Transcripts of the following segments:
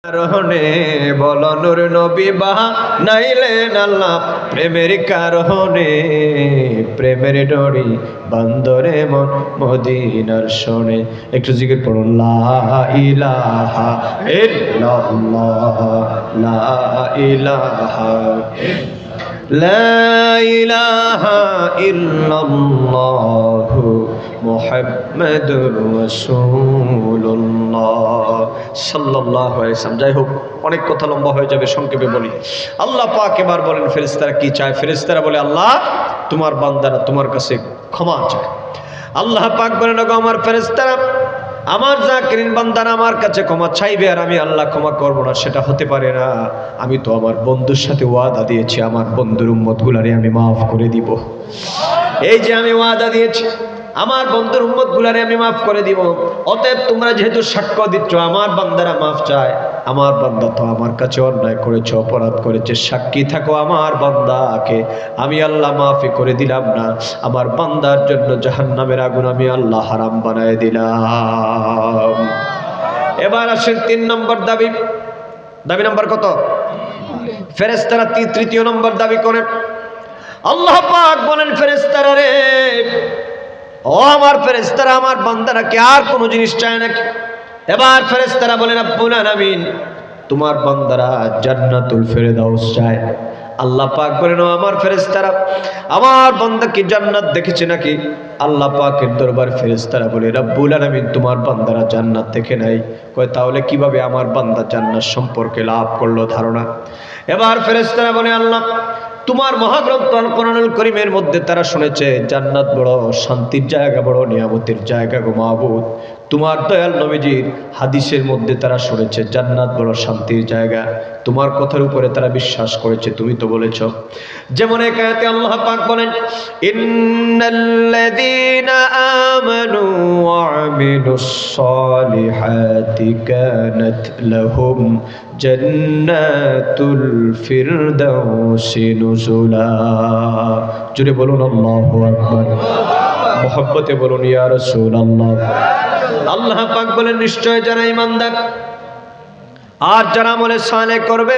কারণে বলো নূর নবী বানাইলেন আল্লাহ প্রেমের কারণে প্রেমের ডরি বান্দরে মন মদিনার শোনে। একটু জিকির করুন লা ইলাহা ইল্লাল্লাহ লা ইলাহা লা ইলাহা ইল্লাল্লাহ মুহাম্মাদুর রাসূলুল্লাহ সাল্লাল্লাহু আলাইহি ওয়াসাল্লাম। যাই হোক, অনেক কথা লম্বা হয়ে যাবে, সংক্ষেপে বলি। আল্লাহ পাক এবার বলেন ফেরেশতারা কি চায়? ফেরেশতারা বলে, আল্লাহ তোমার বান্দারা তোমার কাছে ক্ষমা চায়। আল্লাহ পাক বলেন, ওগো আমার ফেরেশতারা, আমার জাকিরিন বান্দারা আমার কাছে ক্ষমা চাইবে আর আমি আল্লাহ ক্ষমা করব না, সেটা হতে পারে না। আমি তো আমার বন্ধুর সাথে ওয়াদা দিয়েছি, আমার বন্ধুর উম্মতগুলারে আমি মাফ করে দিব। এই যে আমি ওয়াদা দিয়েছি, আমার বন্ধুর উম্মতগুলারে আমি মাফ করে দিব। অতএব তোমরা যেহেতু সাক্ষ্য দিচ্ছ আমার বান্দারা মাফ চায়, আমার বান্দা তো আমার কাছে অন্যায় করেছে, অপরাধ করেছে, সাক্ষী থাকো আমার বান্দাকে আমি আল্লাহ মাফি করে দিলাম না। আমার বান্দার জন্য জাহান্নামের আগুন আমি আল্লাহ হারাম বানায় দিলাম। এবার আসেন 3 নম্বর দাবি। দাবি নাম্বার কত? ফেরেশতারা তৃতীয় নম্বর দাবি করেন। আল্লাহ পাক বলেন, ফেরেশতারা রে, ও আমার ফেরেশতারা, আমার বান্দারা কি আর কোনো জিনিস চায় নাকি? এবার ফেরেশতারা বলেন, রব্বুল আলামিন, তোমার বান্দারা জান্নাতুল ফেরদাউস চায়। আল্লাহ পাক বলেন, ও আমার ফেরেশতারা, আমার বান্দা কি জান্নাত দেখেছে নাকি? আল্লাহ পাকের দরবার ফেরেশতারা বলে, রব্বুল আলামিন, তোমার বান্দারা জান্নাত দেখে নাই। কয় তাহলে কিভাবে আমার বান্দা জান্নাত সম্পর্কে লাভ করলো ধারণা? এবার ফেরেশতারা বলে, আল্লাহ তোমার মহাগ্রন্থ আল কোরআনুল কারীমের মধ্যে তারা শুনেছে জান্নাত বড় শান্তির জায়গা, বড় নিয়ামতের জায়গা গো মাবুদ। তোমার দয়াল নবীজির হাদিসের মধ্যে তারা শুনেছে জান্নাত বড় শান্তির জায়গা। তোমার কথার উপরে তারা বিশ্বাস করেছে, তুমি তো বলেছ। যেমন এক আয়াতে আল্লাহ পাক বলেন, ইন্নাল্লাযীনা আমানু ওয়া আমিলুস সালিহাতি কানাত লাহুম জান্নাতুল ফিরদাউসি নুজুলা। জুড়ে বলুন আল্লাহু আকবার, মুহাব্বতে বলুন ইয়া রাসূলুল্লাহ। আল্লাহ পাক বলেন, নিশ্চয় যারা ঈমানদার আর যারা আমলে সালেহ করবে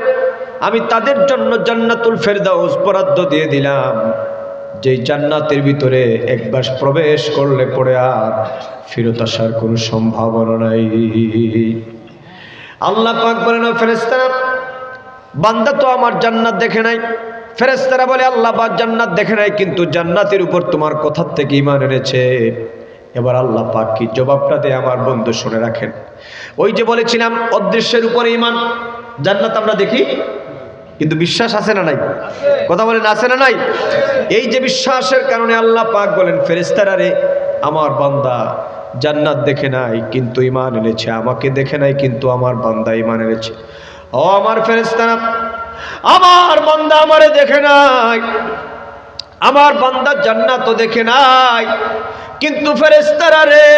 আমি তাদের জন্য জান্নাতুল ফেরদাউস বরাদ্দ দিয়ে দিলাম, যেই জান্নাতের ভিতরে একবার প্রবেশ করলে পরে আর ফেরত আসার কোনো সম্ভাবনা নাই। আল্লাহ পাক বলেন, ফেরেশতারা, বান্দা তো আমার জান্নাত দেখে নাই। ফেরেশতারা বলে, আল্লাহ পাক জান্নাত দেখে নাই, কিন্তু জান্নাতের উপর তোমার কথা থেকে ঈমান এনেছে। এবার আল্লাহ পাক কি জবাবটা দেয় আমার বন্ধু শুনে রাখেন। ওই যে বলেছিলাম অদৃশ্যের উপরে ঈমান, জান্নাত আমরা দেখি কিন্তু বিশ্বাস আছে না নাই? কথা বলেন, আছে না নাই? এই যে বিশ্বাসের কারণে আল্লাহ পাক বলেন, ফেরেশতারা রে, আমার বান্দা জান্নাত দেখে নাই কিন্তু ঈমান এনেছে, আমাকে দেখে নাই কিন্তু আমার বান্দা ঈমান এনেছে। ও আমার ফেরেশতারা, আমার বান্দা আমারে দেখে নাই, আমার বান্দা জান্নাতও দেখে নাই, কিন্তু ফেরেশতারা রে,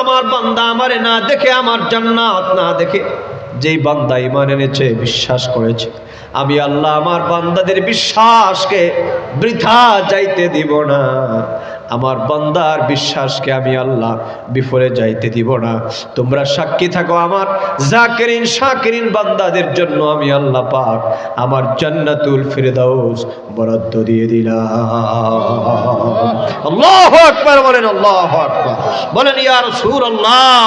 আমার বান্দা আমারে না দেখে, আমার জান্নাত না দেখে যেই বান্দা ঈমান এনেছে, বিশ্বাস করেছে, আমি আল্লাহ আমার বান্দাদের বিশ্বাসকে বৃথা যাইতে দিব না। আমার বান্দার বিশ্বাসকে আমি আল্লাহ বিফলে যাইতে দিব না। তোমরা সাক্ষী থাকো, আমার জাকিরিন শাকিরিন বান্দাদের জন্য আমি আল্লাহ পাক আমার জান্নাতুল ফিরদাউস বরাদ্দ দিয়ে দিলাম। আল্লাহু আকবার বলেন, আল্লাহু আকবার বলেন ইয়া রাসূলুল্লাহ।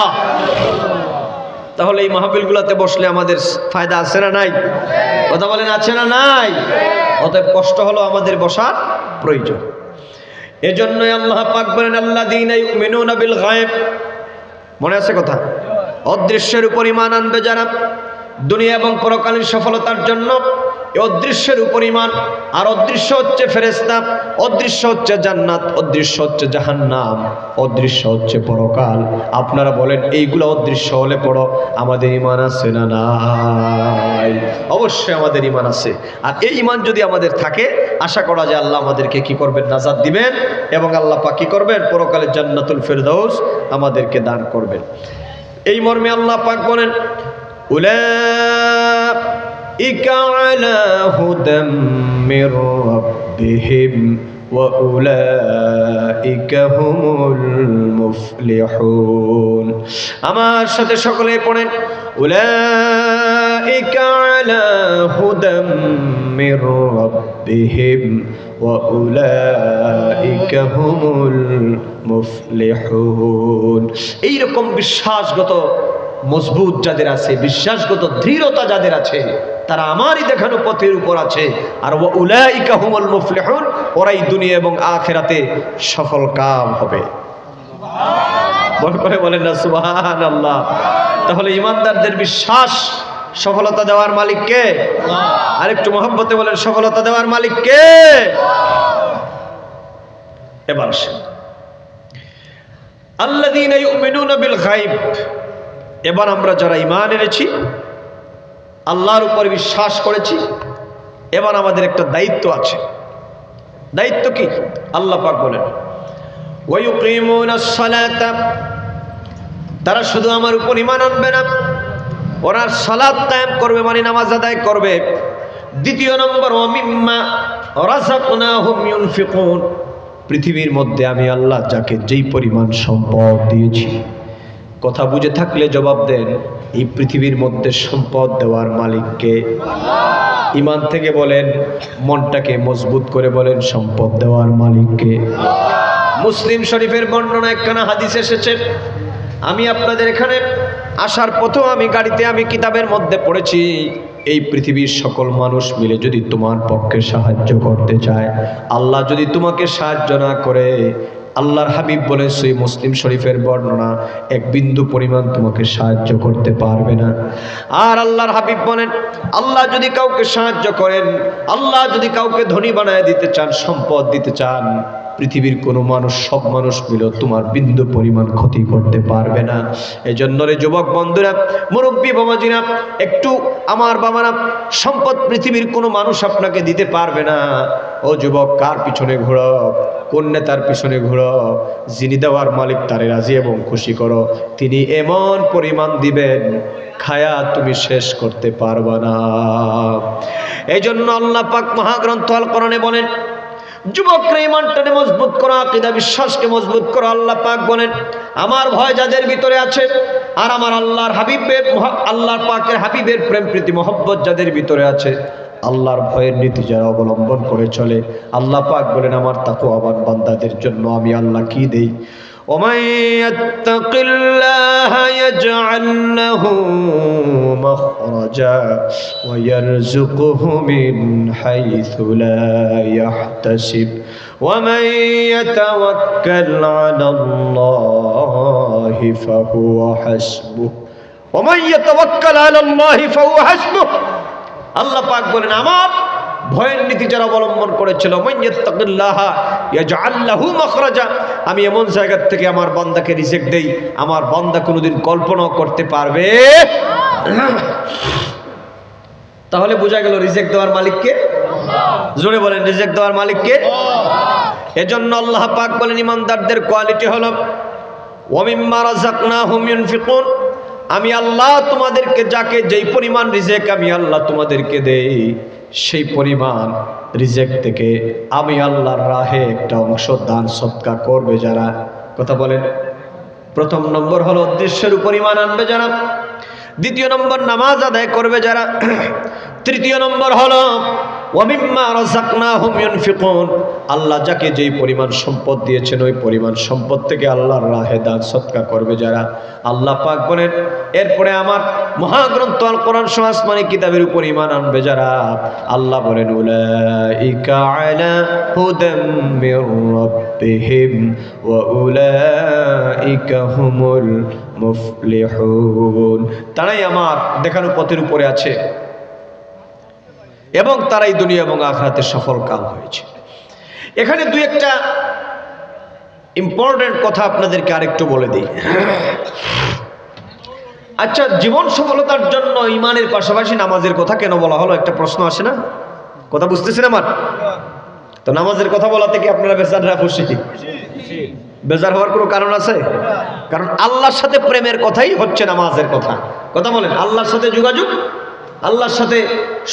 তাহলে এই মাহফিলগুলোতে বসলে আমাদের ফায়দা আছে না নাই? কথা বলেন, আছে না নাই? অতএব কষ্ট হলো আমাদের বসার প্রয়োজন। এজন্যই আল্লাহ পাক বলেন, আল্লাযীনা ইউমিনুনা বিল গায়ব। মনে আছে কথা? অদৃশ্যের উপর ঈমান আনবে যারা দুনিয়া এবং পরকালীন সফলতার জন্য, এই অদৃশ্যের উপর ঈমান। আর অদৃশ্য হচ্ছে ফেরেশতা, অদৃশ্য হচ্ছে জান্নাত, অদৃশ্য হচ্ছে জাহান্নাম, অদৃশ্য হচ্ছে পরকাল। আপনারা বলেন এইগুলো অদৃশ্য হলে পড়ো আমাদের ঈমান আছে না নাই? অবশ্যই আমাদের ঈমান আছে। আর এই ঈমান যদি আমাদের থাকে, আশা করা যায় আল্লাহ আমাদেরকে কি করবেন? নাজাত দিবেন, এবং আল্লাহ পাক কি করবেন? পরকালে জান্নাতুল ফেরদাউস আমাদেরকে দান করবেন। এই মর্মে আল্লাহ পাক বলেন, উলাইকা আলা হুদাম মির রাব্বিহিম وأولئك هم المفلحون আমার সাথে সকলে পড়েন أولئك على هدى من ربهم وأولئك هم المفلحون এইরকম বিশ্বাসগত মজবুত যাদের আছে, বিশ্বাসগত দৃঢ়তা যাদের আছে, তারা আমারই দেখানো পথের উপর আছে। আর উলাইকা হুমুল মুফলিহুন, ওরাই দুনিয়া এবং আখিরাতে সফল কাম হবে। বল করে বলেন না সুবহানাল্লাহ। তাহলে ঈমানদারদের বিশ্বাস সফলতা দেওয়ার মালিক কে? আর একটু মহব্বতে বলেন সফলতা দেওয়ার মালিক কে? এবার আসেন আল্লাযীনা ইউমিনুনা বিল গায়ব। এবার আমরা যারা ঈমান এনেছি, আল্লাহর উপর বিশ্বাস করেছি, এবার আমাদের একটা দায়িত্ব আছে। দায়িত্ব কি? আল্লাহ পাক বলেন ওয়া ইউকিমুনাস সালাতা, তারা শুধু আমার উপর ঈমান আনবে না, ওরা সালাত কায়েম করবে, মানে নামাজ আদায় করবে। দ্বিতীয় নম্বর ওয়া মিম্মা রাযাকনাহুম ইউনফিকুন, পৃথিবীর মধ্যে আমি আল্লাহ যাকে যেই পরিমাণ সম্পদ দিয়েছি, কথা বুঝে থাকলে জবাব দেন, এই পৃথিবীর মধ্যে সম্পদ দেওয়ার মালিককে? ঈমান থেকে বলেন, মনটাকে মজবুত করে বলেন, সম্পদ দেওয়ার মালিককে? মুসলিম শরীফের বর্ণনা একখানা হাদিস এসেছে, আমি আপনাদের এখানে আসার পথেও আমি গাড়িতে আমি কিতাবের মধ্যে পড়েছি, এই পৃথিবীর সকল মানুষ মিলে যদি তোমার পক্ষে সাহায্য করতে চায়, আল্লাহ যদি তোমাকে সাহায্য না করে, আল্লাহর হাবিব বলেন, সহিহ মুসলিম শরীফের বর্ণনা, এক বিন্দু পরিমাণ তোমাকে সাহায্য করতে পারবে না। আর আল্লাহর হাবিব বলেন, আল্লাহ যদি কাউকে সাহায্য করেন, আল্লাহ যদি কাউকে ধনী বানায় দিতে চান, সম্পদ দিতে চান, পৃথিবীর কোনো মানুষ, সব মানুষ মিলে তোমার বিন্দু পরিমাণ ক্ষতি করতে পারবে না। এই জন্য রে যুবক বন্ধুরা, মুরব্বী বাবাজিরা, একটু আমার বাবারা, সম্পদ পৃথিবীর কোনো মানুষ আপনাকে দিতে পারবে না। ও যুবক, কার পিছনে ঘোরো? কোন নেতার পিছনে ঘোরো? যিনি দেওয়ার মালিক তারে রাজি এবং খুশি করো, তিনি এমন পরিমাণ দিবেন, খায়া তুমি শেষ করতে পারবে না। এই জন্য আল্লাহ পাক মহাগ্রন্থ আল কোরআনে বলেন, যুবকরা ঈমানটাকে মজবুত করো, আকীদা বিশ্বাসকে মজবুত করো। আল্লাহ পাক বলেন, আমার ভয় যাদের ভিতরে আছে, আর আমার আল্লাহর হাবিবের, আল্লাহর পাকের হাবিবের প্রেম প্রীতি মহব্বত যাদের ভিতরে আছে, আল্লাহর ভয়ের নীতি যারা অবলম্বন করে চলে, আল্লাহ পাক বলেন, আমার তাকওয়াবান বান্দাদের জন্য আমি আল্লাহ কি দেই? ومن يتق الله يجعل له مخرجا ويرزقه من حيث لا يحتسب ومن يتوكل على الله فهو حسبه ومن يتوكل على الله فهو حسبه। আল্লাহ পাক বলেন, আমার ভয়ের নীতি যারা অবলম্বন করেছিল, মাইয়াত্তাকিল্লাহা ইয়াজআল লাহু মাখরাজা, আমি এমন জায়গা থেকে আমার বান্দাকে রিজিক দেই, আমার বান্দা কোনোদিন কল্পনা করতে পারবে না। তাহলে বোঝা গেল রিজিক দেওয়ার মালিক কে? জোরে বলেন, রিজিক দেওয়ার মালিক কে? এজন্য আল্লাহ পাক বলেন, ইমানদারদের কোয়ালিটি হলো ওয়া মিম্মা রাযাকনাহুম ইউনফিকুন, আমি আল্লাহ তোমাদেরকে যাকে যেই পরিমাণ রিজিক আমি আল্লাহ তোমাদেরকে দেই, সেই পরিমাণ রিজিক থেকে আমি আল্লাহর রাহে একটা অংশ দান সদকা করবে যারা। কথা বলেন, প্রথম নম্বর হলো উদ্দেশ্যের উপর ঈমান আনবে যারা, দ্বিতীয় নম্বর নামাজ আদায় করবে যারা, তৃতীয় নম্বর হলো ওয়া মিম্মা রাযাকনাহুম ইউনফিকুন, আল্লাহ যাকে যেই পরিমাণ সম্পদ দিয়েছেন ওই পরিমাণ সম্পদ থেকে আল্লাহর রাহে দান সদকা করবে যারা। আল্লাহ পাক বলেন, এরপরে আমার মহাগ্রন্থ আল কোরআন সহ আসমানি কিতাবের উপর ঈমান আনবে যারা, আল্লাহ বলেন, উলাইকা আলা হুদাম মির রাব্বিহিম ওয়া উলাইকা হুমুল মুফলিহুন, তারাই আমার দেখানো পথের উপরে আছে এবং তারাই দুনিয়া এবং আখিরাতে সফল কাম হয়েছে। এখানে দুই একটা ইম্পর্টেন্ট কথা আপনাদেরকে আরেকটু বলে দিই। আচ্ছা, জীবন সফলতার জন্য ঈমানের পাশাপাশি নামাজের কথা কেন বলা হলো? একটা প্রশ্ন আসে না? কথা বুঝতেছেন আমার? তো নামাজের কথা বলাতে কি আপনারা বেজার না খুশি? বেজার হওয়ার কোনো কারণ আছে? কারণ আল্লাহর সাথে প্রেমের কথাই হচ্ছে নামাজের কথা। কথা বলেন, আল্লাহর সাথে যোগাযোগ, আল্লাহর সাথে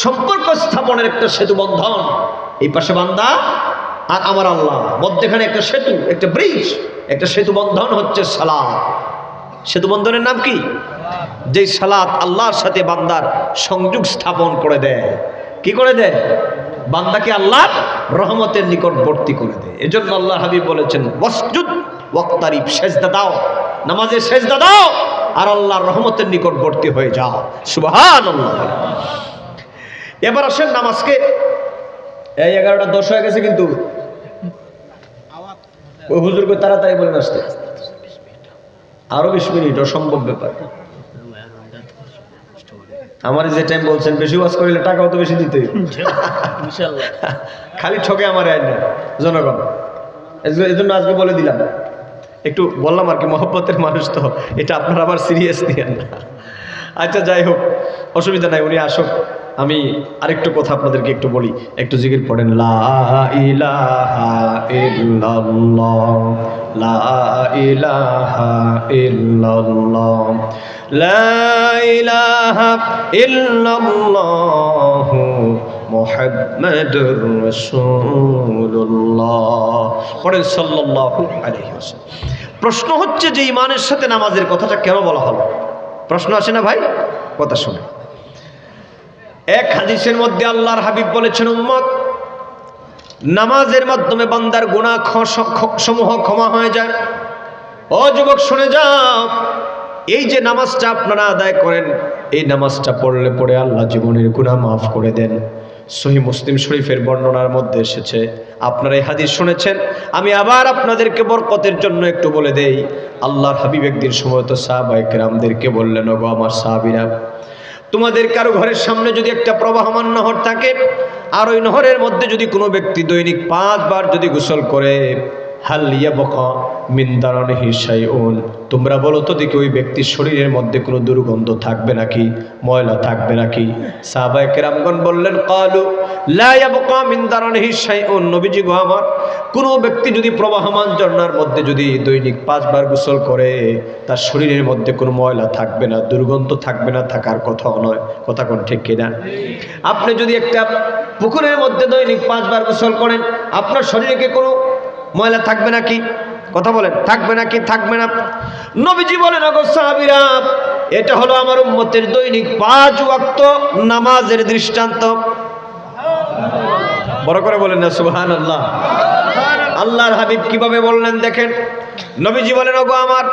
সম্পর্ক স্থাপনের একটা সেতু বন্ধন। এই পাশে বান্দা, আর আমার আল্লাহ মধ্যখানে একটা সেতু, একটা ব্রিজ, একটা সেতু বন্ধন হচ্ছে সালাত। সেতু বন্ধনের নাম কি? যেই সালাত আল্লাহর সাথে বান্দার সংযোগ স্থাপন করে দেয়। কি করে দেয়? বান্দাকে আল্লাহর রহমতের নিকটবর্তী করে দেয়। এজন্য আল্লাহ হাবিব বলেছেন ওয়াসজুদ ওয়াক্তারিব, সেজদা দাও, নামাজে সেজদা দাও আর আল্লাহর রহমতের নিকটবর্তী হয়ে যাও। সুবহানাল্লাহ। এবার আসেন নামাজকে, এই 11টা 10 হয়ে গেছে কিন্তু ওই হুজুরকে তাড়াতাড়ি বলেন আসতে, আরো 20 মিনিট অসম্ভব ব্যাপার। আমার যে টাইম বলছেন বেশি ওয়াজ করিলে টাকাও তো বেশি দিতে ইনশাআল্লাহ। খালি ঠকে আমার আইন না জনগণ, এজন্য আজকে বলে দিলাম, একটু বললাম আর কি, মহব্বতের মানুষ তো, এটা আপনারা আবার সিরিয়াস নিয়েন না। আচ্ছা যাই হোক, অসুবিধা নাই, উনি আসুক। আমি আরেকটু কথা আপনাদেরকে একটু বলি, একটু জিকির পড়েন, লা ইলাহা ইল্লাল্লাহ, লা ইলাহা ইল্লাল্লাহ, লা ইলাহা ইল্লাল্লাহ মুহাম্মাদুর রাসূলুল্লাহ। পড়েন সাল্লাল্লাহু আলাইহি ওয়াসাল্লাম। প্রশ্ন হচ্ছে যে ইমানের সাথে নামাজের কথাটা কেন বলা হলো? প্রশ্ন আসে না ভাই? কথা শুনে। এক হাদিসের মধ্যে আল্লাহর হাবিব বলেছেন, উম্মত, নামাজের মাধ্যমে বান্দার গুনাহ সমূহ ক্ষমা হয়ে যায়। ও যুবক শুনে যাও, এই যে নামাজটা আপনারা আদায় করেন, এই নামাজটা পড়লে পরে আল্লাহ জীবনের গুনাহ মাফ করে দেন। সহিহ মুসলিম শরীফের বর্ণনার মধ্যে এসেছে। আপনারা এই হাদিস শুনেছেন, আমি আবার আপনাদেরকে বরকতের জন্য একটু বলে দেই। আল্লাহর হাবিব একদিন সময় তো সাহাবায়ে কেরামদেরকে বললেন, ওগো আমার সাহাবীরা, তোমাদের কারো ঘরের সামনে যদি একটা প্রবাহমান নহর থাকে, আর ওই নহরের মধ্যে যদি কোনো ব্যক্তি দৈনিক 5 বার যদি গোসল করে, হাল ইয়াবকা মিন দারনিহি শাইউন, তোমরা বলো তো দেখি ওই ব্যক্তির শরীরের মধ্যে কোনো দুর্গন্ধ থাকবে নাকি, ময়লা থাকবে নাকি? সাহাবায়ে কেরামগণ বললেন, ক্বালু লা ইয়াবকা মিন দারনিহি শাইউন, নবীজি গো আমার, কোনো ব্যক্তি যদি প্রবাহমান ঝর্ণার মধ্যে যদি দৈনিক 5 বার গোসল করে, তার শরীরের মধ্যে কোনো ময়লা থাকবে না, দুর্গন্ধ থাকবে না, থাকার কথাও নয়। কথা কোন ঠিক কিনা? আপনি যদি একটা পুকুরের মধ্যে দৈনিক 5 বার গোসল করেন, আপনার শরীরে কি কোনো ময়লা থাকবে নাকি? কথা বলেন, থাকবে নাকি? থাকবে না। নবীজি বলেন, ওগো সাহাবীরা, এটা হলো আমার উম্মতের দৈনিক 5 ওয়াক্ত নামাজের দৃষ্টান্ত। বড় করে বলেন না সুবহানাল্লাহ। আল্লাহর হাবিব কিভাবে বললেন দেখেন। নবীজি বলেন, ওগো আমার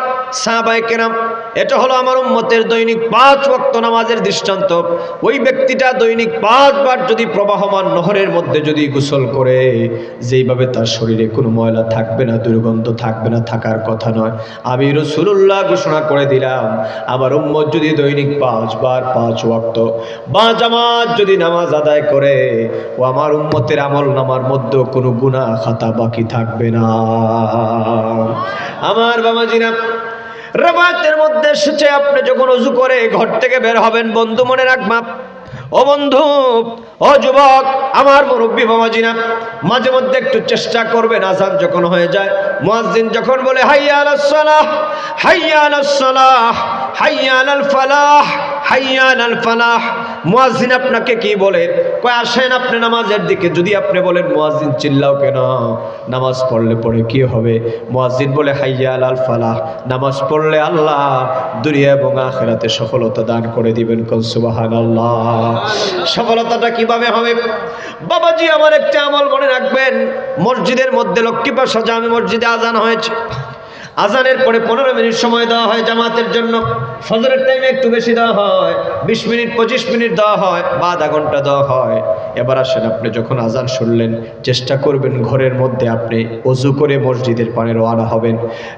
সাহাবায়ে কেরাম, এটা হলো আমার উম্মতের দৈনিক 5 ওয়াক্ত নামাজের দৃষ্টান্ত। ওই ব্যক্তিটা দৈনিক 5 বার যদি প্রবাহমান নহরের মধ্যে যদি গোসল করে, যেইভাবে তার শরীরে কোনো ময়লা থাকবে না, দুর্গন্ধ থাকবে না, থাকার কথা নয়, আমি রাসূলুল্লাহ ঘোষণা করে দিলাম, আমার উম্মত যদি দৈনিক 5 বার 5 ওয়াক্ত বা জামাত যদি নামাজ আদায় করে, ও আমার উম্মতের আমলনামার মধ্যে কোনো গুনাহ খাতা বাকি থাকবে না। আমার বাবাজিরা, রাবাতের মধ্যে এসেছে, আপনি যখন ওযু করে ঘর থেকে বের হবেন, বন্ধু মনে রাখবা, ও বন্ধু, ও যুবক, আমার মুরব্বী বাবাজিরা, মাঝে মধ্যে একটু চেষ্টা করবেন, আযান যখন হয়ে যায়, মুয়াজ্জিন যখন বলে হাইয়া আলাস সালাহ, হাইয়া আলাস সালাহ, হাইয়া আলাল ফালাহ, হাইয়া আলাল ফালাহ, মুয়াজ্জিন আপনাকে কি বলে? কয় আসেন আপনি নামাজের দিকে। যদি আপনি বলেন, মুয়াজ্জিন চিল্লাও কেন, নামাজ পড়লে পরে কি হবে? মুয়াজ্জিন বলে হাইয়া আলাল ফালাহ, নামাজ পড়লে আল্লাহ দুনিয়া এবং আখিরাতে সফলতা দান করে দিবেন। কোন সুবহানাল্লাহ। সফলতাটা কিভাবে হবে? বাবাজি, আমার একটা আমল মনে রাখবেন, মসজিদের মধ্যে লক্ষ্মীপাশা জামে মসজিদে আজান হয়েছে, আজানের পরে 15 মিনিট সময় দেওয়া হয় জামাতের জন্য। ফজরের টাইমে একটু বেশি দেওয়া হয়, 20 মিনিট 25 মিনিট দেওয়া হয় বা আধা ঘন্টা দেওয়া হয়। এবার আসেন, আপনি যখন আজান শুনলেন, চেষ্টা করবেন ঘরের মধ্যে আপনি ওযু করে মসজিদের পানে রওনা হবেন।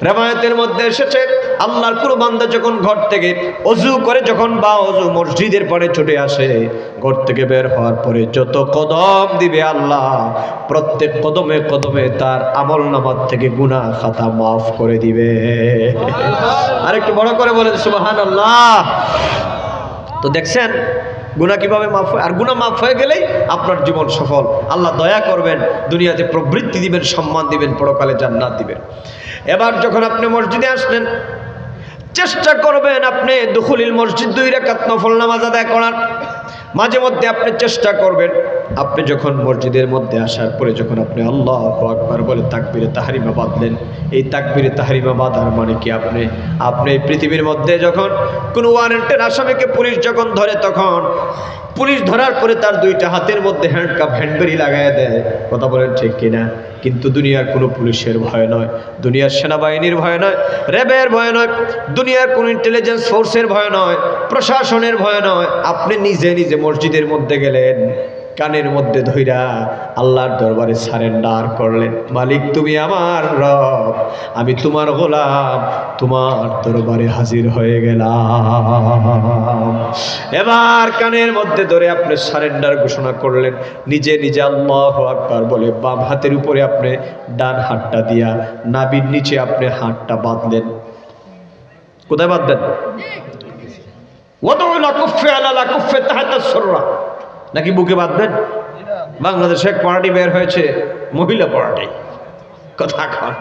riwayতের মধ্যে এসেছে, আল্লাহর কোন বান্দা যখন ঘর থেকে ওযু করে যখন বা ওযু মসজিদের পানে ছুটে আসে, ঘর থেকে বের হওয়ার পরে যত কদম দিবে আল্লাহ প্রত্যেক কদমে কদমে তার আমলনামা থেকে গুনাহ খাতা মাফ করে দিবে। আরেকটু বড় করে বলেন সুবহানাল্লাহ। তো দেখছেন গুনাহ কিভাবে মাফ হয়? আর গুনাহ মাফ হয়ে গেলেই আপনার জীবন সফল। আল্লাহ দয়া করবেন, দুনিয়াতে প্রবৃত্তি দিবেন, সম্মান দিবেন, পরকালে জান্নাত দিবেন। এবার যখন আপনি মসজিদে আসলেন, চেষ্টা করবেন আপনি দুখুলিল মসজিদ 2 রাকাত নফল নামাজ আদায় করার। মাঝে মধ্যে আপনি চেষ্টা করবেন, আপনি যখন মসজিদের মধ্যে আসার পরে যখন আপনি আল্লাহু আকবার বলে তাকবীরে তাহরিমা বাঁধলেন, এই তাকবীরে তাহরিমা বাঁধার মানে কি আপনি এই পৃথিবীর মধ্যে যখন কোনো ওয়ারেন্টের আসামিকে পুলিশ যখন ধরে, তখন পুলিশ ধরার পরে তার দুইটা হাতের মধ্যে হ্যান্ডকাপ হ্যান্ডবেরি লাগায় দেয়, কথা বলেন ঠিক কিনা? কিন্তু দুনিয়ার কোনো পুলিশের ভয় নয়, দুনিয়ার সেনাবাহিনীর ভয় নয়, র্যাবের ভয় নয়, দুনিয়ার কোনো ইন্টেলিজেন্স ফোর্সের ভয় নয়, প্রশাসনের ভয় নয়। আপনি নিজে নিজে মসজিদের মধ্যে গেলেন, কানের মধ্যে ধইরা আল্লাহর দরবারে সারেন্ডার করলেন, মালিক তুমি আমার রব, আমি তোমার গোলাম, তোমার দরবারে হাজির হয়ে গেলাম। এবার কানের মধ্যে ধরে আপনি সারেন্ডার ঘোষণা করলেন, নিজে নিজে আল্লাহু আকবার বলে বাম হাতের উপরে আপনি ডান হাতটা দিয়া নাভির নিচে আপনি হাতটা বাঁধলেন। কোথায় বাঁধলেন? ওয়াদউলা কুফে আলা কুফে তাহাতা সুররা, নাকি বুকে বাঁধবেন? বাংলাদেশে এক পার্টি বের হয়েছে, মহিলা পার্টি, কথা কন,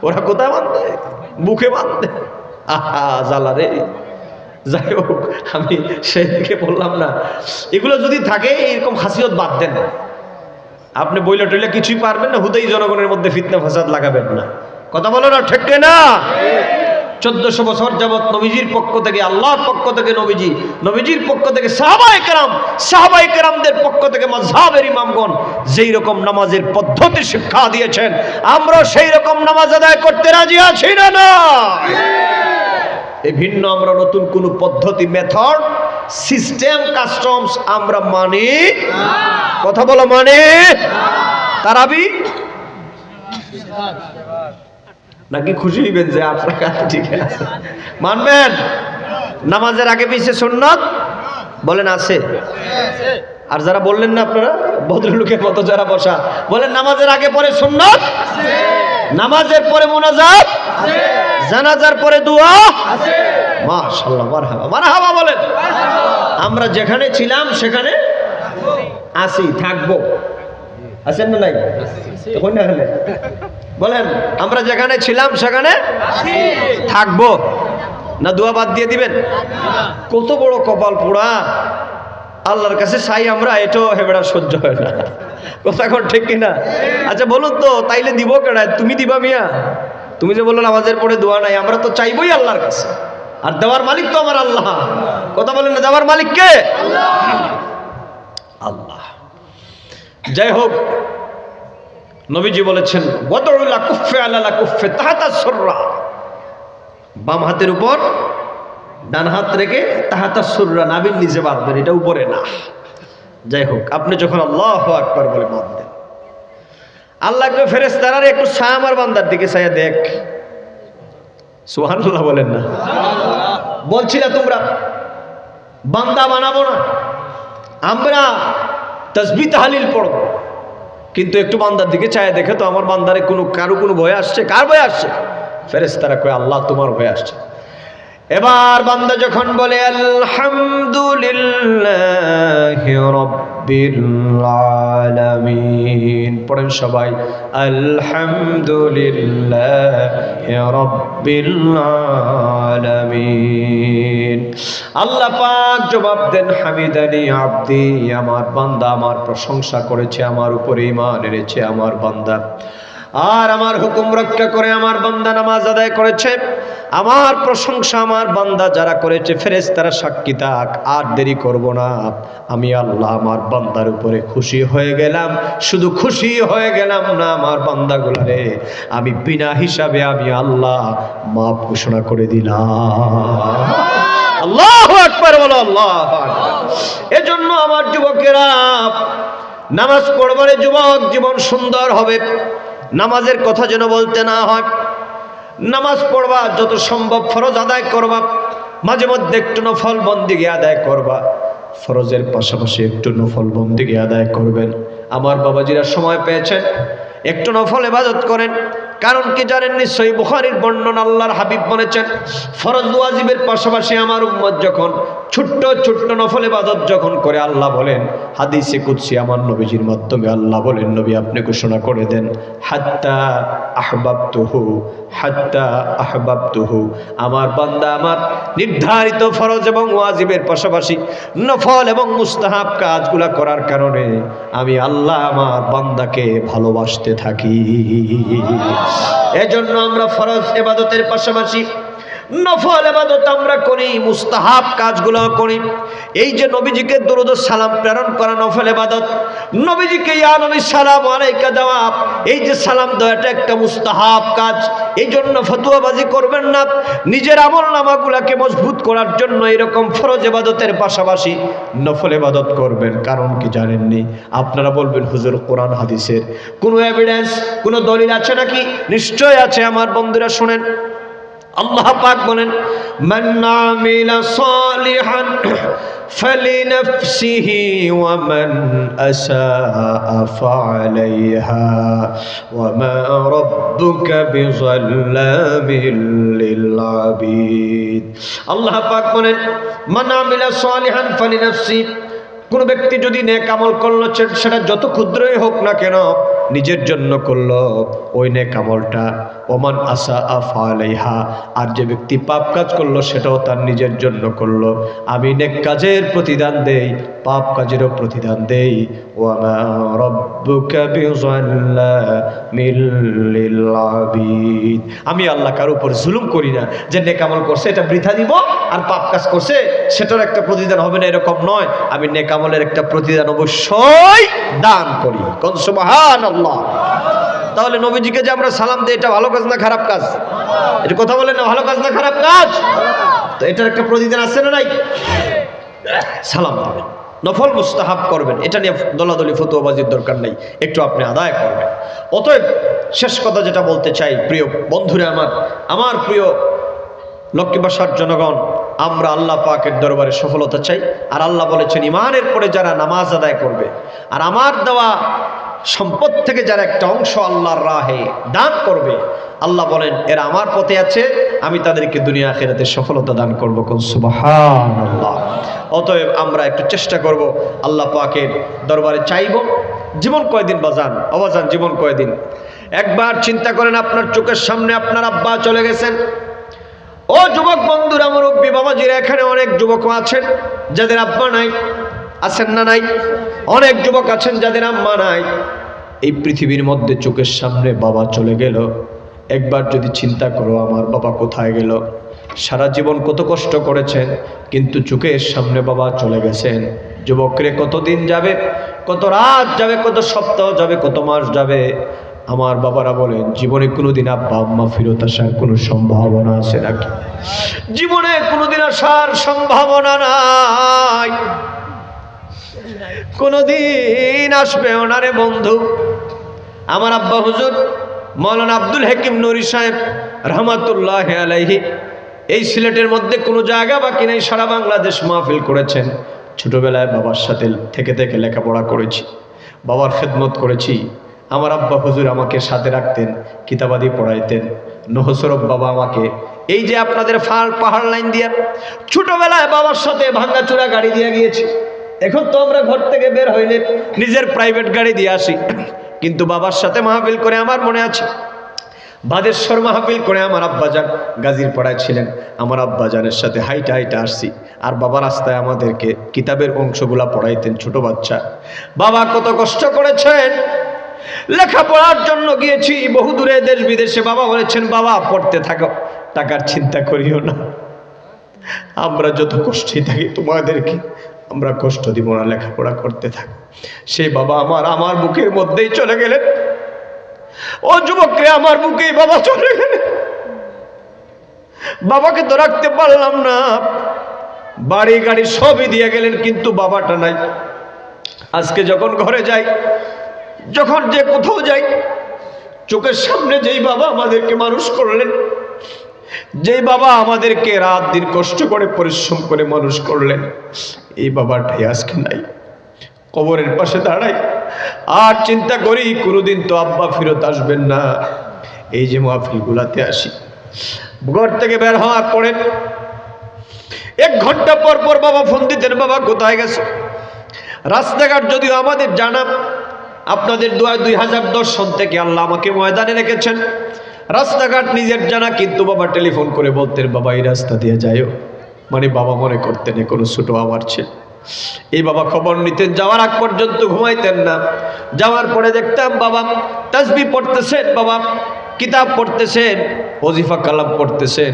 ওরা কোথায় বাঁধবে? বুকে বাঁধবে। আহা জ্বালা রে। যাই হোক, আমি সেদিকে বললাম না, এগুলো যদি থাকে এরকম হাসিয়ত বাদ দেন। আপনি বইলে টইলে কিছুই পারবেন না, হুদাই জনগণের মধ্যে ফিতনা ফাসাদ লাগাবেন না, কথা বলো না ঠিক না? 1400 বছর যাবত নবীজির পক্ষ থেকে, আল্লাহর পক্ষ থেকে নবীজির পক্ষ থেকে সাহাবায়ে কেরামদের পক্ষ থেকে মাযহাবের ইমামগণ যেই রকম নামাজের পদ্ধতি শিক্ষা দিয়েছেন, আমরা সেই রকম নামাজ আদায় করতে রাজি আছি না? এই ভিন্ন আমরা নতুন কোন পদ্ধতি, মেথড, সিস্টেম, কাস্টমস আমরা মানি না। কথা বলো, মানে তারাবি নাকি খুশি হইবেন যে আপনার কাছে ঠিক আছে, মানবেন? নামাজের আগে পিছে সুন্নাত বলেন আছে? আর যারা বললেন না, আপনারা ভদ্রলোকের মতো যারা বসা, বলেন নামাজের আগে পরে সুন্নাত, নামাজের পরে মুনাজাত, জানাজার পরে দোয়া, মাশাআল্লাহ, মারহাবা মারহাবা বলেন। আমরা যেখানে ছিলাম সেখানে আছি, থাকবো। আছেন না? নাই? তখন না হলে বলেন, আমরা যেখানে ছিলাম সেখানে থাকবো না? দোয়া বাদ দিয়ে দিবেন? কত বড় কপাল পোড়া আল্লাহর কাছে চাই আমরা, এটাও হেবেড়া সহ্য হয় না, কথা কোন ঠিক কিনা? আচ্ছা বলুন তো, তাইলে দিব কেডা? তুমি দিবা মিয়া? তুমি যে বললেন আমাদের পরে দোয়া নাই, আমরা তো চাইবই আল্লাহর কাছে, আর দেওয়ার মালিক তো আমার আল্লাহ, কথা বলেন না? দেওয়ার মালিক কে? আল্লাহ। যাই হোক, নবীজি বলেছেন ওয়াদউলা কুফে আলা কুফে তাহাতা সুররা, বাম হাতের উপর ডান হাত রেখে তাহাতা সুররা, নাভির নিচে বাঁধবেন, এটা উপরে না। যাই হোক, আপনি যখন আল্লাহু আকবার বলে বাঁধবেন, আল্লাহকে ফেরেশতারা একটু ছায়া আমার বান্দার দিকে ছায়া দেখ, সুবহানাল্লাহ বলেন না? বলছি না তোমরা বান্দা বানাবো না, আমরা তাসবিহ তাহলিল পড়ব, কিন্তু একটু বান্দার দিকে চায় দেখে তো আমার বান্দারে কারো কোনো ভয় আসছে? কার ভয় আসছে? ফেরেশতারা কয় আল্লাহ তোমার ভয় আসছে। এবার বান্দা যখন বলে আলহামদুলিল্লাহি রাব্বিল আলামিন, পড়েন সবাই আলহামদুলিল্লাহি রাব্বিল আলামিন। আল্লাহ পাক জবাব দেন হামিদানি আব্দি, আমার বান্দা আমার প্রশংসা করেছে, আমার উপরে ঈমান এনেছে আমার বান্দা, আর আমার হুকুম রক্ষা করে আমার বান্দা নামাজ আদায় করেছে। আমার প্রশংসা আমার বান্দা যারা করেছে, ফেরেশতারা সাক্ষী থাক, আর দেরি করব না, আমি আল্লাহ আমার বান্দার উপরে খুশি হয়ে গেলাম। শুধু খুশি হয়ে গেলাম না, আমার বান্দাগুলারে আমি বিনা হিসাবে আমি আল্লাহ মাফ ঘোষণা করে দিলাম। আল্লাহু আকবার বলো, আল্লাহু আকবার। এজন্য আমার যুবকেরা, নামাজ পড়বারে যুবক জীবন সুন্দর হবে, নামাজের কথা যেন বলতে না হয়। নামাজ পড়বা, যত সম্ভব ফরজ আদায় করবা, মাঝে মধ্যে একটু নফল বন্দেগী আদায় করবা, ফরজের পাশাপাশি একটু নফল বন্দেগী আদায় করবেন। আমার বাবাজিরা সময় পেয়েছেন, একটু নফল ইবাদত করেন। কারণ কি জানেন? নিশ্চয়ই বুখারীর বর্ণনা, আল্লাহর হাবিব বলেছেন ফরজ ওয়াজিবের পাশাপাশি আমার উম্মত যখন ছোট্ট ছোট্ট নফল ইবাদত যখন করে, আল্লাহ বলেন হাদিসে কুদসি, আমার নবীজির মাধ্যমে আল্লাহ বলেন, নবী আপনি ঘোষণা করে দেন, হাত্তা আহবাবতুহু হাত্তা আহবাবতুহু। আমার বান্দা আমার নির্ধারিত ফরজ এবং ওয়াজিবের পাশাপাশি নফল এবং মুস্তাহাব কাজগুলা করার কারণে আমি আল্লাহ আমার বান্দাকে ভালোবাসতে থাকি। এজন্য আমরা ফরজ ইবাদতের পাশাপাশি নফল ইবাদত আমরা করি, মুস্তাহাব কাজগুলো করি। এই যে নবীজিকে দুরূদ ও সালাম প্রেরণ করা নফল ইবাদত, নবীজিকে ইয়া নবী সালাম আলাইকা দেওয়া, এই যে সালাম দেওয়াটা একটা মুস্তাহাব কাজ। এই জন্য ফতোয়াবাজি করবেন না, নিজের আমলনামাগুলোকে মজবুত করার জন্য এরকম ফরজ ইবাদতের পাশাপাশি নফল ইবাদত করবেন। কারণ কি জানেননি? আপনারা বলবেন হুজুর কোরআন হাদিসের কোনো এভিডেন্স, কোনো দলিল আছে নাকি? নিশ্চয় আছে আমার বন্ধুরা, শুনেন। আল্লাহ পাক বলেন, মান আমিলা সালিহান ফালিনাফসিহি ওয়া মান আসাআ ফাআলাইহা ওয়া মা রাব্বুকা বিযাল্লামিল লিল আবিদ। আল্লাহ পাক বলেন, মান আমিলা সালিহান ফালিনাফসি, কোন ব্যক্তি যদি নেক আমল করলো, সেটা যত ক্ষুদ্রই হোক না কেন নিজের জন্য করলো, ওই নেক আমলটা। ওমান আসাআ ফাআলাইহা, আর যে ব্যক্তি পাপ কাজ করলো সেটাও তার নিজের জন্য করলো। আমি নেক কাজের প্রতিদান দেই, পাপ কাজেরও প্রতিদান দেই। ওয়া মা রাব্বুকা বিযাল্লামিল লিল আবিদ। আমি আল্লাহ কার উপর জুলুম করি না, যে নেক আমল করছে এটা বৃথা দিব আর পাপ কাজ করছে সেটার একটা প্রতিদান হবে না, এরকম নয়। আমি নেক আমলের একটা প্রতিদান অবশ্যই দান করি। কোন সুবহানাল্লাহ। তাহলে নবীজিকে যে আমরা সালাম দিই, এটা ভালো কাজ না খারাপ কাজ? এটা কথা বলেন না, ভালো কাজ না খারাপ কাজ? তো এটার একটা প্রতিদান আছে না নাই? সালাম দিবেন, নফল মুস্তাহাব করবেন, এটা নিয়ে দলাদলি ফতোয়াবাজির দরকার নেই, একটু আপনি আদায় করবেন। অতএব শেষ কথা যেটা বলতে চাই, প্রিয় বন্ধুরা আমার প্রিয় লক্ষ্মীবাসার জনগণ, আমরা আল্লাহ পাকের দরবারে সফলতা চাই। আর আল্লাহ বলেছেন, ঈমানের পরে যারা নামাজ আদায় করবে আর আমার দেওয়া সম্পদ থেকে যারা একটা অংশ আল্লাহর রাহে দান করবে, আল্লাহ বলেন এরা আমার পথে আছে, আমি তাদেরকে দুনিয়া আখিরাতে সফলতা দান করব। কোন সুবহানাল্লাহ। অতএব আমরা একটু চেষ্টা করব, আল্লাহ পাকের দরবারে চাইব। জীবন কয়দিন বাজান, অবাজান, জীবন কয়দিন? একবার চিন্তা করেন, আপনার চোখের সামনে আপনার আব্বা চলে গেছেন। ও যুবক বন্ধুরা, মুরব্বী বাবাজিরা, এখানে অনেক যুবক আছেন যাদের আব্বা নাই, আছেন না নাই? অনেক যুবক আছেন যাদের আম্মা নাই। এই পৃথিবীর মধ্যে চোখের সামনে বাবা চলে গেল। একবার যদি চিন্তা করো, আমার বাবা কোথায় গেল? সারা জীবন কত কষ্ট করেছেন, কিন্তু চোখের সামনে বাবা চলে গেছেন। যুবকরে কতদিন যাবে, কত রাত যাবে, কত সপ্তাহ যাবে, কত মাস যাবে? আমার বাবারা বলেন, জীবনে কোনোদিন আব্বা আম্মা ফিরত আসার কোনো সম্ভাবনা আছে নাকি? জীবনে কোনোদিন আসার সম্ভাবনা নাই, কোনদিন আসবে ওনারে বন্ধু। আমার আব্বা হুজুর মাওলানা আব্দুল হাকিম নুরী সাহেব রহমাতুল্লাহি আলাইহি এই সিলেটের মধ্যে কোনো জায়গা বাকি নাই, সারা বাংলাদেশ মাহফিল করেছেন। ছোটবেলায় বাবার সাথে থেকে থেকে লেখাপড়া করেছি, বাবার খেদমত করেছি। আমার আব্বা হুজুর আমাকে সাথে রাখতেন, কিতাবাদি পড়াইতেন। নহসরফ বাবা আমাকে এই যে আপনাদের পাহাড় লাইন দিয়ে ছোটবেলায় বাবার সাথে ভাঙ্গাচুরা গাড়ি দিয়ে গিয়েছি। এখন তো আমরা ঘর থেকে বের হইলে নিজের প্রাইভেট গাড়ি দিয়ে আসি, কিন্তু বাবার সাথে মাহফিল করে আমার মনে আছে, বাদেশ্বর মাহফিল করে আমার আব্বাজান গাজীর পাড়ায় ছিলেন। আমার আব্বাজানের সাথে হাইটা হাইটা আসছি, আর বাবা রাস্তায় আমাদেরকে কিতাবের অংশগুলা পড়াইতেন। ছোট বাচ্চা, বাবা কত কষ্ট করেছেন, লেখাপড়ার জন্য গিয়েছি বহু দূরে, দেশ বিদেশে। বাবা বলেছেন, বাবা পড়তে থাকো, টাকার চিন্তা করিও না, আমরা যত কষ্টেই থাকি তোমাদেরকে আমরা কষ্ট দিব না, লেখাপড়া করতে থাকো। সেই বাবা আমার বুকের মধ্যেই চলে গেলেন। ও যুবকরে, আমার বুকেই বাবা চলে গেলেন। বাবাকে তো রাখতে পারলাম না, বাড়ি গাড়ি সবই দিয়ে গেলেন, কিন্তু বাবাটা নাই। আজকে যখন ঘরে যাই, যখন যে কোথাও যাই, চোখের সামনে যেই বাবা আমাদেরকে মানুষ করলেন, যেই বাবা আমাদেরকে রাত দিন কষ্ট করে পরিশ্রম করে মানুষ করলেন, এই বাবাটাই আজকে নাই। কবরের পাশে দাঁড়াই আর চিন্তা করি, কোনোদিন তো আব্বা ফিরত আসবেন না। এই যে মাহফিলগুলাতে আসি, ঘর থেকে বের হওয়ার পরে 1 ঘন্টা পর পর বাবা ফোন দিতেন, বাবা কোথায় গেছে? রাস্তাঘাট যদিও আমাদের জানা, আপনাদের দোয়ায় 2010 সন থেকে আল্লাহ আমাকে ময়দানে রেখেছেন। রাস্তাঘাট নিজের জানা, কিন্তু বাবা টেলিফোন করে বলতেন, বাবা এই রাস্তা দিয়ে যাইও, মানে বাবা মনে করতেন এ কোনো ছোট আমার ছেলে। এই বাবা খবর নিতেন, যাওয়ার আগ পর্যন্ত ঘুমাইতেন না। যাওয়ার পরে দেখতাম বাবা তাসবিহ পড়তেছেন, বাবা কিতাব পড়তেছেন, ওজিফা কালাম পড়তেছেন,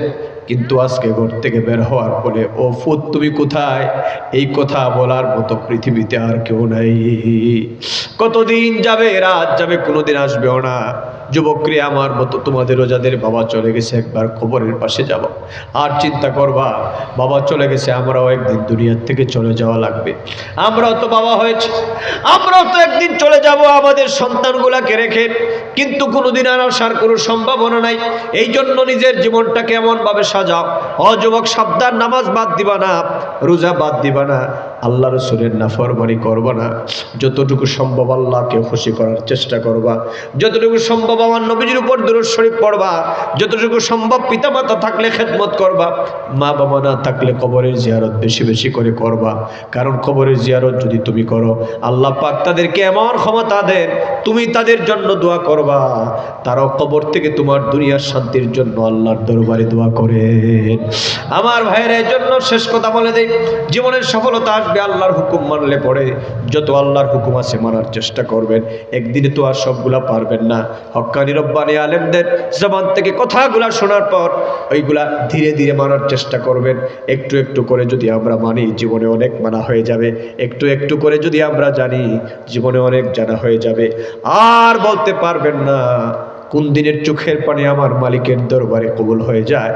কিন্তু আজকে ঘর থেকে বের হওয়ার পরে, ও ফুত তুমি কোথায়, এই কথা বলার মতো পৃথিবীতে আর কেউ নাই। কতদিন যাবে, রাত যাবে, কোনোদিন আসবেও না। যুবকরে আমার মতো তোমাদেরও যাদের বাবা চলে গেছে, একবার কবরের পাশে যাব, আর চিন্তা করবা বাবা চলে গেছে, আমরাও একদিন দুনিয়ার থেকে চলে যাওয়া লাগবে। আমরাও তো বাবা হয়েছে, আমরাও তো একদিন চলে যাব আমাদের সন্তানগুলাকে রেখে, কিন্তু কোনোদিন আর আসার কোনো সম্ভাবনা নাই। এই জন্য নিজের জীবনটাকে এমনভাবে সাজাও। যুবক সাবধান, নামাজ বাদ দিবা না, রোজা বাদ দিবা না, আল্লাহ রসুলের নাফরমানি করবা না, যতটুকু সম্ভব আল্লাহকে খুশি করার চেষ্টা করবা, যতটুকু সম্ভব আমার নবীজির উপর দুরূদ শরীফ পড়বা, যতটুকু সম্ভব পিতামাতা থাকলে খেদমত করবা, মা বাবা না থাকলে কবরের জিয়ারত বেশি বেশি করে করবা। কারণ কবরের জিয়ারত যদি তুমি করো, আল্লাহ পাক তাদেরকে এমন ক্ষমতা দেন, তুমি তাদের জন্য দোয়া করবা, তারাও কবর থেকে তোমার দুনিয়ার শান্তির জন্য আল্লাহর দরবারে দোয়া করে। আমার ভাইয়ের এই জন্য শেষ কথা বলে দেই, জীবনের সফলতা আসবে আল্লাহর হুকুম মানলে পড়ে। যত আল্লাহর হুকুম আছে মানার চেষ্টা করবেন। একদিনে তো আর সবগুলা পারবেন না। হক্কানি রব্বানি আলেমদের জবান থেকে কথাগুলা শোনার পর ওইগুলা ধীরে ধীরে মানার চেষ্টা করবেন। একটু একটু করে যদি আমরা মানি, জীবনে অনেক মানা হয়ে যাবে। একটু একটু করে যদি আমরা জানি, জীবনে অনেক জানা হয়ে যাবে। আর বলতে পারবেন না কোন দিনের চোখের পানি আমার মালিকের দরবারে কবুল হয়ে যায়।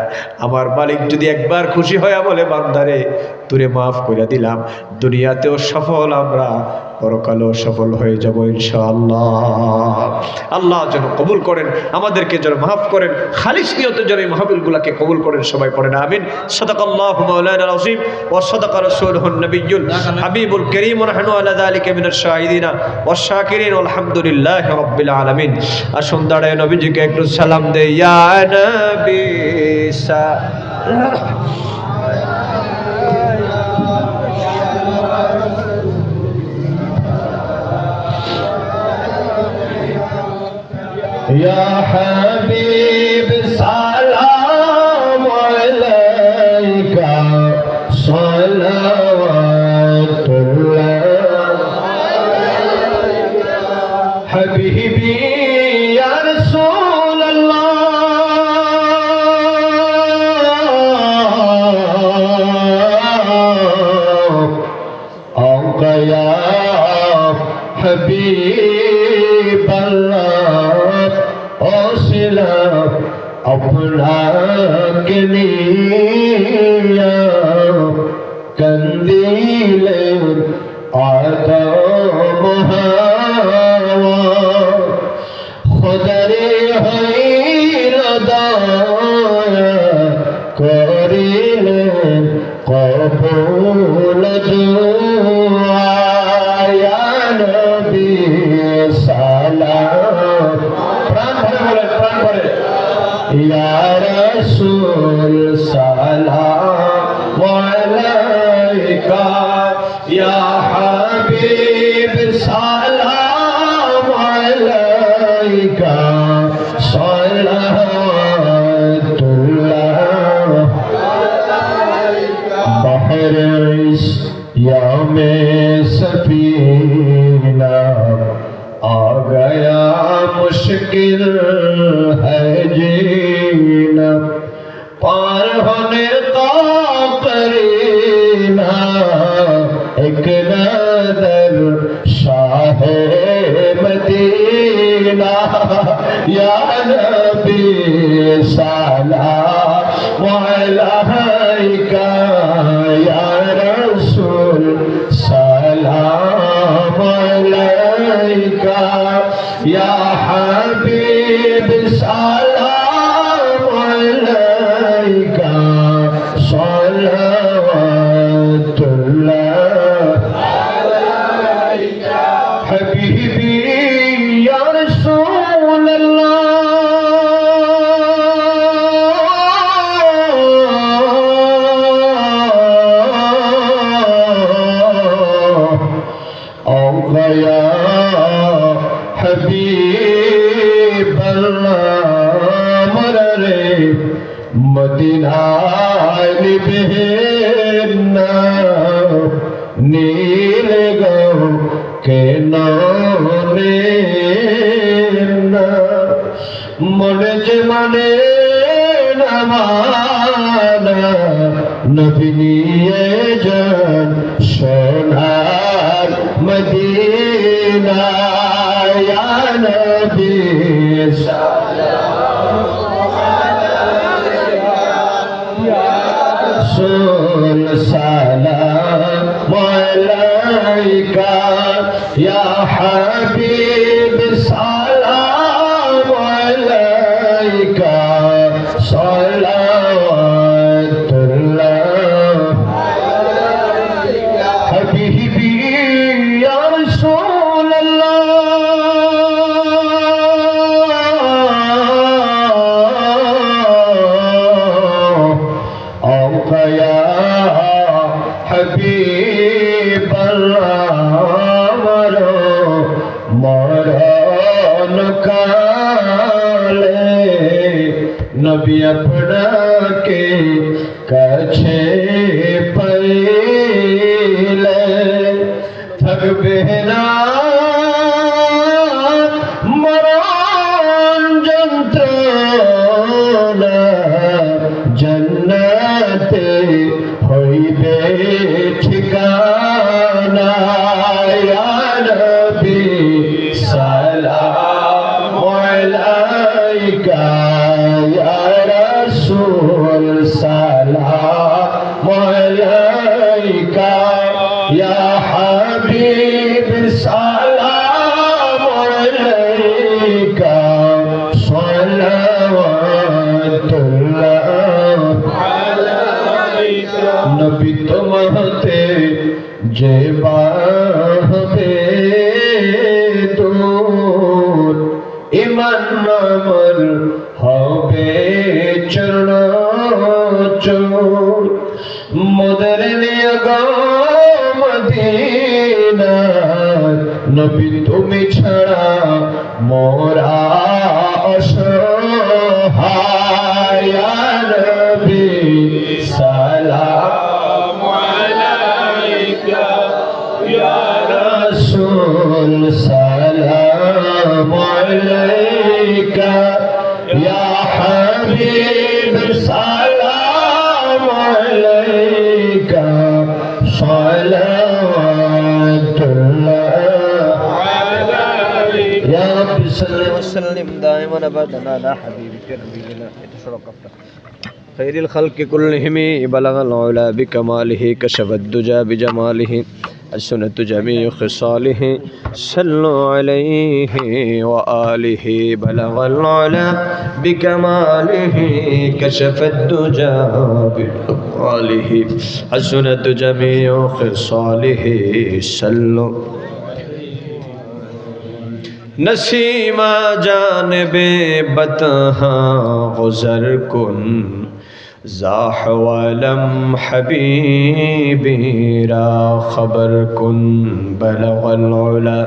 আমার মালিক যদি একবার খুশি হয়ে বলে, বান্দারে তোরে মাফ করে দিলাম, দুনিয়াতেও সফল আমরা, পরকালেও সফল হয়ে যাব ইনশাআল্লাহ। আল্লাহ যেন কবুল করেন, আমাদেরকে যেন মাফ করেন, খালিস নিয়তে যেন এই মাহফিলগুলোকে কবুল করেন। সবাই পড়েন আমিন। সাদাকাল্লাহু মাওলানাল আযীম ওয়া সাদাকা রাসূলুহুন নবিয়্যুল হাবিবুল কারীম ওয়া নাহনু আলা যালিকা মিনাশ শাহিদিনা ওয়াশ শাকিরিন আলহামদুলিল্লাহি রাব্বিল আলামিন। আসুন দাঁড়ায় নবীজিকে একটু সালাম দেই। ইয়া নবী या हबीब सलाम अलैका सलावतुल्लाह हबीबी या रसूल अल्लाह आका या हबीब अल्लाह अपना के लिया कंदील आदम हवा खुदरे हईरदाया करिले कबूल दुआ या नबी सलाम या रसूल सलाम अलैका या हबीब सलाम अलैका सलावतुल्लाह बहर या में सफीना आ गया मुश्किल है जीना पार होने का करीना एक नजर शाह मदीना या नबी सलाम अलैका या रसूल सलाम अलैका या हबीब सलाम अलैका सलावतुल्लाह हबीबी या रसूल अल्लाह হাবিব আল্লাহ মররে মদিনায় নিবে না নীল গো কেন রে না মনে যে মানে নামানা নবী নিয়ে যান সোনার মদিনা ইয়া নবী رسول سلام عليك يا حبيب سلام عليك صلوات الله حبيبي يا رسول الله أوك يا حبيب الله মরণ কালে নবী আপনাকে কাছে পাইলে থাকবে না মরণ যন্ত্রণা জন্নতে হইবে ঠিকানা ইয়া নবী সালাম আলাইকা ইয়া রাসূল সালাম আলাইকা ইয়া হাবিব সালাম আলাইকা সালাওয়াতুল্লাহ নবী তোমাতে যে বাহবে দূর ইমান আমল হবে চরণচূর মোদের নিয়ে গো মদিনা নবী তুমি ছাড়া মোরা অসহায় ইয়া নবী সালাম আলাইকা ইয়া রাসূল সালাম আলাইকা ইয়া হাবিব সালাম আলাইকা সালাওয়াতুল্লাহ আলাইকা ইয়া রাব্বি সাল্লি ওয়া সাল্লিম দাইমান আবাদান আলা হাবিবিকা নবিয়িনা خير الخلق كلهم بلغ العلا بكماله كشف الدجى بجماله السنة جميع خصاله صلوا عليه وآله بلغ العلا بكماله كشف الدجى بجماله السنة جميع خصاله صلوا نسیما جانب بتہا غزر کن زاح ولم حبیبی را خبر کن بلغ العلا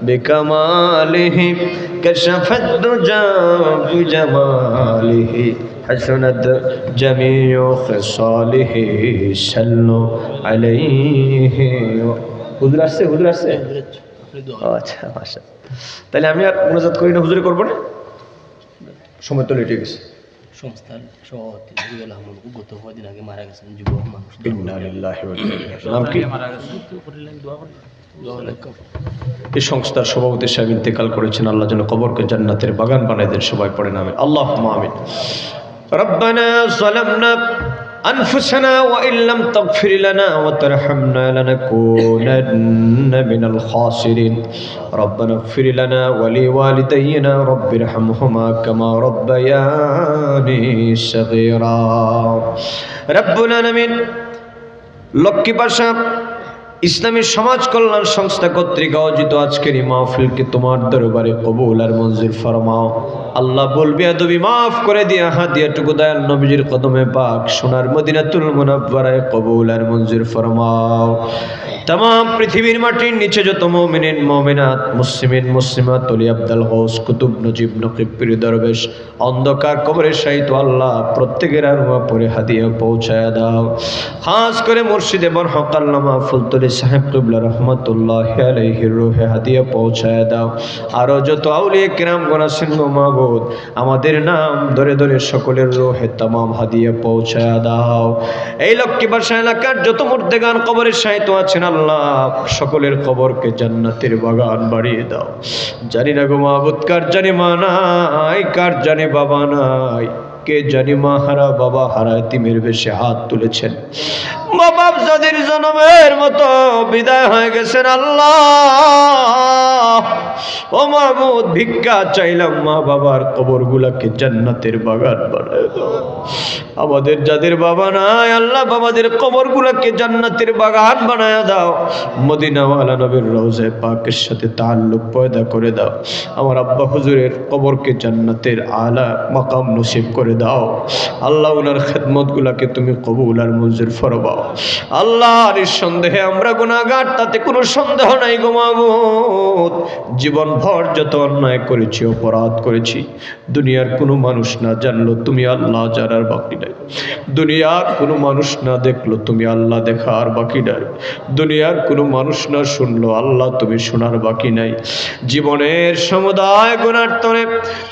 بکمالہ کشف الدجى بجمالہ حسنت جمیع خصالہ صلوا علیہ হুজুর আসছে আচ্ছা মাশাআল্লাহ তাহলে আমি আর মুনাজাত করি না হুজুরে করব না সময় তো লেটে গেছে সংস্থার সভাপতি জুয়েল আহমদ গত কয়েকদিন আগে মারা গেছেন যুবক মানুষ ইন্না লিল্লাহি ওয়া ইন্না ইলাইহি রাজিউন নাম কি এই সংস্থার সভাপতি সাহেব ইন্তেকাল করেছেন আল্লাহ যেন কবরকে জান্নাতের বাগান বানায় দেন সবাই পড়েন আমিন আল্লাহুম্মা আমিন রব্বানা যালামনা أنفسنا وإن لم تغفر لنا وترحمنا لنكونن من الخاسرين ربنا اغفر لنا ولوالدينا رب ارحمهما كما ربياني صغيرا رب العالمين লক্ষ্মী পাশা ইসলামী সমাজ কল্যাণ সংস্থা কর্তৃক আয়োজিত আজকের এই মাহফিলকে তোমার দরবারে কবুল আর মঞ্জুর ফরমাও। আল্লাহ বলবি আদবি মাফ করে দিয়া হাদিয়াটুকু দয়াল নবীজির কদমে পাক সোনার মদিনাতুল মুনাওয়ারায় কবুল আর মঞ্জুর ফরমাও। तमाम পৃথিবীর মাটির নিচে যত মুমিনিন মুমিনাত মুসলিমিন মুসলিমাত ওলি আব্দুল গৌস কুতুব নজিব নকিব পীর দরবেশ অন্ধকার কবরে শায়িত আল্লাহ প্রত্যেকের আরওয়াহ পরে হাদিয়া পৌঁছায়া দাও। খাস করে মুর্শিদে বরহক আল্লামা ফুলতলি সাহেব কিবলা রহমাতুল্লাহি আলাইহির রূহে হাদিয়া পৌঁছায়া দাও। আরো যত আউলিয়া কিরাম গণ আছেন গো মাবুদ, আমাদের নাম ধরে ধরে সকলের রূহে तमाम হাদিয়া পৌঁছায়া দাও। এই লক্ষ্মী বাসা এলাকার যত মুর্দেগান কবরে শায়িত আছেন আল্লাহ সকলের কবরকে জান্নাতের বাগান বাড়িয়ে দাও। জানি না গো মাবুদ, কার জানি মা নাই, কার জানি বাবা নাই, কে জানি মা হারা বাবা হারা এতিমের বেশে হাত তুলেছেন। মা বাপ যাদের জন্মের মতো বিদায় হয়ে গেছেন আল্লাহ, ও মাবুদ ভিক্ষা চাইলাম মা বাবার কবরগুলাকে জান্নাতের বাগান বানায় দাও। আমাদের যাদের বাবা নাই আল্লাহ বাবাদের কবরগুলাকে জান্নাতের বাগান বানায় দাও। মদিনাওয়ালা নবীর রওজায়ে পাকের সাথে তাআল্লুক পয়দা করে দাও। আমার আব্বা হুজুরের কবরকে জান্নাতের আলা মাকাম নসিব করে দাও। আল্লাহ ওনার খেদমতগুলাকে তুমি কবুল আর মঞ্জুর ফরমাও। আল্লাহ নিঃসন্দেহে আমরা গুনাহগার, তাতে কোনো সন্দেহ নাই গো মাবুদ। জীবন ভর যত অন্যায় করেছি অপরাধ করেছি, দুনিয়ার কোনো মানুষ না জানলো তুমি আল্লাহ জানার বাকি নাই। দুনিয়ার কোনো মানুষ না দেখলো তুমি আল্লাহ দেখার বাকি নাই। দুনিয়ার কোনো মানুষ না শুনলো আল্লাহ তুমি শোনার বাকি নাই। জীবনের সমুদায় গুনার তরে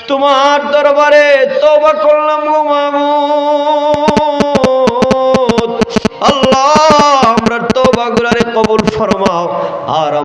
তোমার দরবারে তওবা করলাম গো মা